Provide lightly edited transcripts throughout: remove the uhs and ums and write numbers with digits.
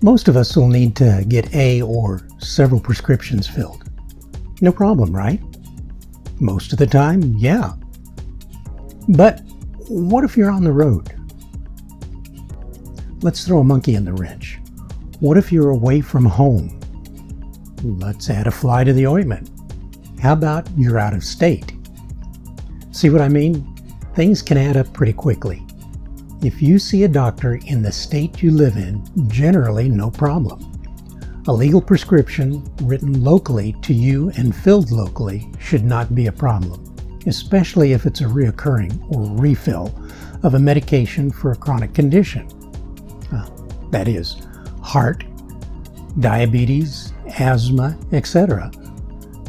Most of us will need to get a or several prescriptions filled. No problem, right? Most of the time, yeah. But what if you're on the road? Let's throw a monkey in the wrench. What if you're away from home? Let's add a fly to the ointment. How about you're out of state? See what I mean? Things can add up pretty quickly. If you see a doctor in the state you live in, generally no problem. A legal prescription written locally to you and filled locally should not be a problem, especially if it's a reoccurring or refill of a medication for a chronic condition. That is, heart, diabetes, asthma, etc.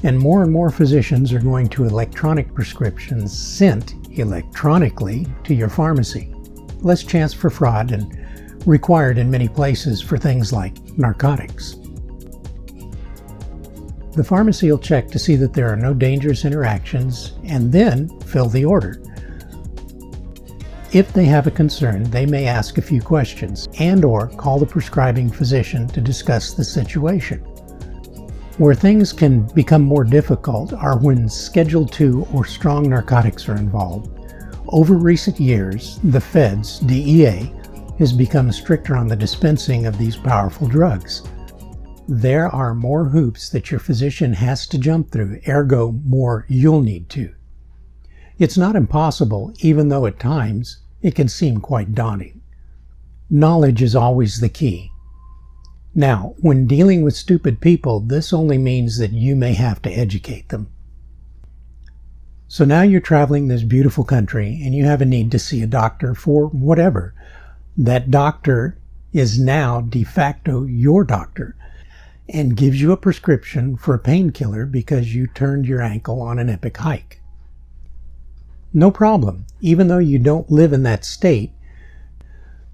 And more physicians are going to electronic prescriptions sent electronically to your pharmacy. Less chance for fraud and required in many places for things like narcotics. The pharmacy will check to see that there are no dangerous interactions and then fill the order. If they have a concern, they may ask a few questions and/or call the prescribing physician to discuss the situation. Where things can become more difficult are when Schedule II or strong narcotics are involved. Over recent years, the feds, DEA, has become stricter on the dispensing of these powerful drugs. There are more hoops that your physician has to jump through, ergo more you'll need to. It's not impossible, even though at times it can seem quite daunting. Knowledge is always the key. Now, when dealing with stupid people, this only means that you may have to educate them. So now you're traveling this beautiful country and you have a need to see a doctor for whatever. That doctor is now de facto your doctor and gives you a prescription for a painkiller because you turned your ankle on an epic hike. No problem. Even though you don't live in that state,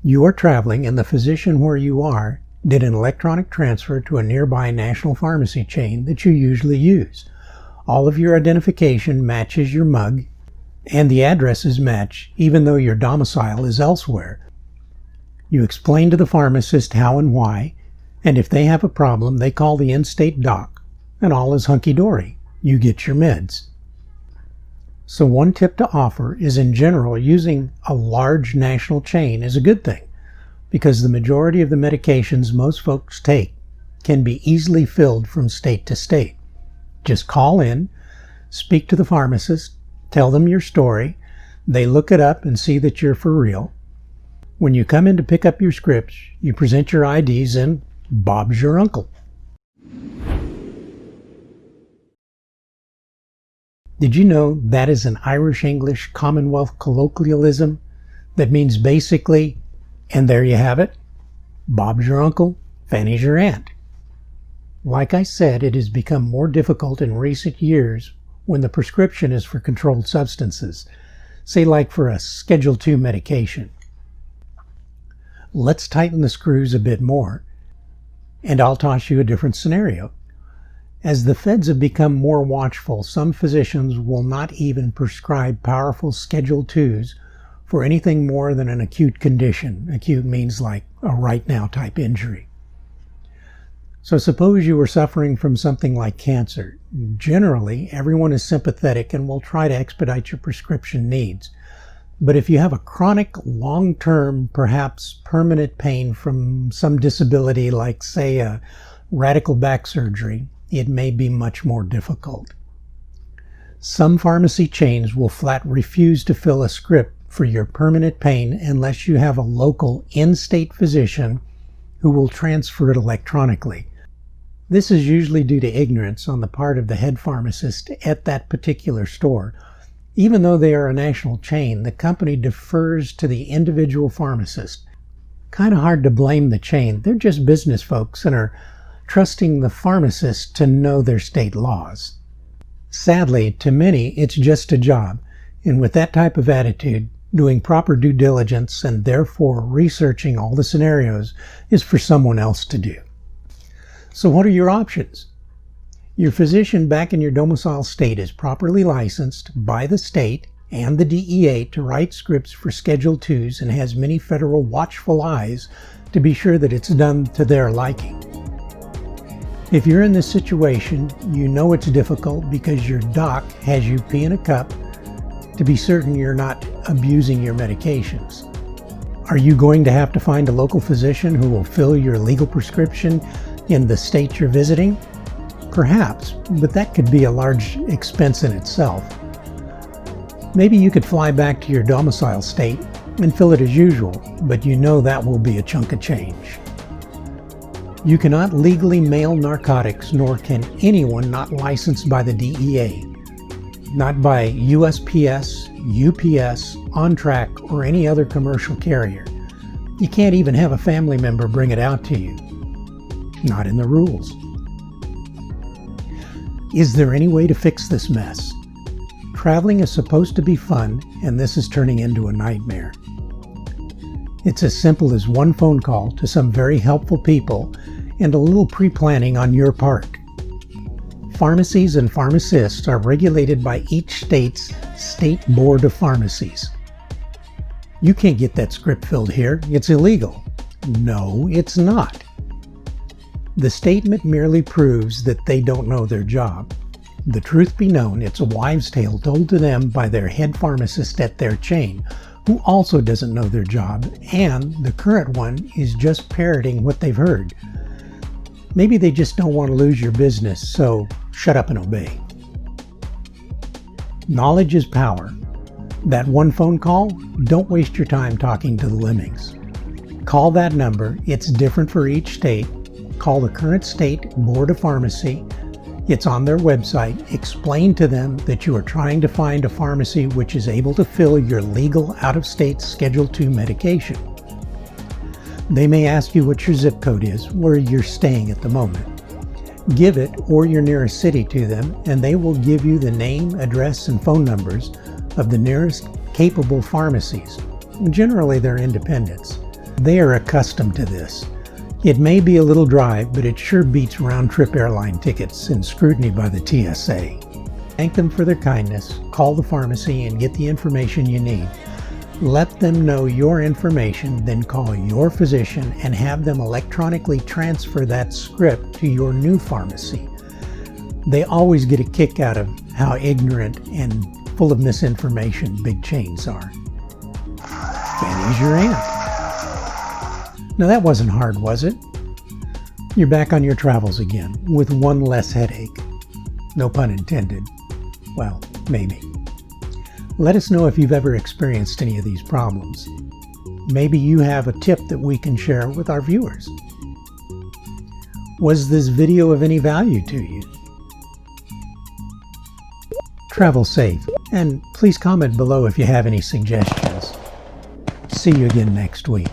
you are traveling and the physician where you are did an electronic transfer to a nearby national pharmacy chain that you usually use. All of your identification matches your mug, and the addresses match even though your domicile is elsewhere. You explain to the pharmacist how and why, and if they have a problem, they call the in-state doc, and all is hunky-dory. You get your meds. So one tip to offer is, in general, using a large national chain is a good thing, because the majority of the medications most folks take can be easily filled from state to state. Just call in, speak to the pharmacist, tell them your story, they look it up and see that you're for real. When you come in to pick up your scripts, you present your IDs and Bob's your uncle. Did you know that is an Irish-English Commonwealth colloquialism that means basically, and there you have it, Bob's your uncle, Fanny's your aunt. Like I said, it has become more difficult in recent years when the prescription is for controlled substances, say like for a Schedule II medication. Let's tighten the screws a bit more, and I'll toss you a different scenario. As the feds have become more watchful, some physicians will not even prescribe powerful Schedule IIs for anything more than an acute condition. Acute means like a right now type injury. So suppose you were suffering from something like cancer. Generally, everyone is sympathetic and will try to expedite your prescription needs. But if you have a chronic, long-term, perhaps permanent pain from some disability like, say, a radical back surgery, it may be much more difficult. Some pharmacy chains will flat refuse to fill a script for your permanent pain unless you have a local in-state physician who will transfer it electronically. This is usually due to ignorance on the part of the head pharmacist at that particular store. Even though they are a national chain, the company defers to the individual pharmacist. Kind of hard to blame the chain. They're just business folks and are trusting the pharmacist to know their state laws. Sadly, to many, it's just a job, and with that type of attitude, doing proper due diligence and therefore researching all the scenarios is for someone else to do. So what are your options? Your physician back in your domicile state is properly licensed by the state and the DEA to write scripts for Schedule IIs and has many federal watchful eyes to be sure that it's done to their liking. If you're in this situation, you know it's difficult because your doc has you pee in a cup to be certain you're not abusing your medications. Are you going to have to find a local physician who will fill your legal prescription in the state you're visiting? Perhaps, but that could be a large expense in itself. Maybe you could fly back to your domicile state and fill it as usual, but you know that will be a chunk of change. You cannot legally mail narcotics, nor can anyone not licensed by the DEA, not by USPS, UPS, OnTrack, or any other commercial carrier. You can't even have a family member bring it out to you. Not in the rules. Is there any way to fix this mess? Traveling is supposed to be fun, and this is turning into a nightmare. It's as simple as one phone call to some very helpful people and a little pre-planning on your part. Pharmacies and pharmacists are regulated by each state's State Board of Pharmacies. You can't get that script filled here. It's illegal. No, it's not. The statement merely proves that they don't know their job. The truth be known, it's a wives' tale told to them by their head pharmacist at their chain, who also doesn't know their job, and the current one is just parroting what they've heard. Maybe they just don't want to lose your business, so shut up and obey. Knowledge is power. That one phone call, don't waste your time talking to the lemmings. Call that number. It's different for each state. Call the current state Board of Pharmacy. It's on their website. Explain to them that you are trying to find a pharmacy which is able to fill your legal out-of-state Schedule II medication. They may ask you what your zip code is, where you're staying at the moment. Give it or your nearest city to them, and they will give you the name, address, and phone numbers of the nearest capable pharmacies. Generally, they're independents. They are accustomed to this. It may be a little drive, but it sure beats round-trip airline tickets and scrutiny by the TSA. Thank them for their kindness, call the pharmacy, and get the information you need. Let them know your information, then call your physician and have them electronically transfer that script to your new pharmacy. They always get a kick out of how ignorant and full of misinformation big chains are. Fanny's your aunt. Now that wasn't hard, was it? You're back on your travels again, with one less headache. No pun intended. Well, maybe. Let us know if you've ever experienced any of these problems. Maybe you have a tip that we can share with our viewers. Was this video of any value to you? Travel safe, and please comment below if you have any suggestions. See you again next week.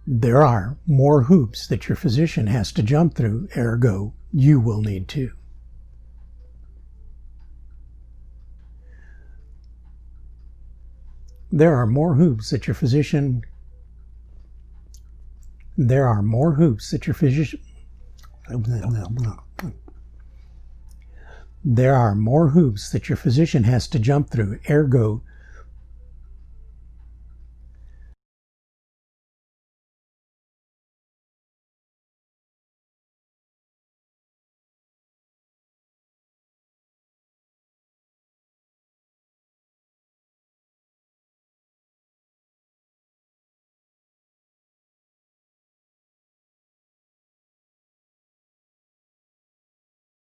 There are more hoops that your physician has to jump through, ergo, you will need to. There are more hoops that your physician has to jump through, ergo,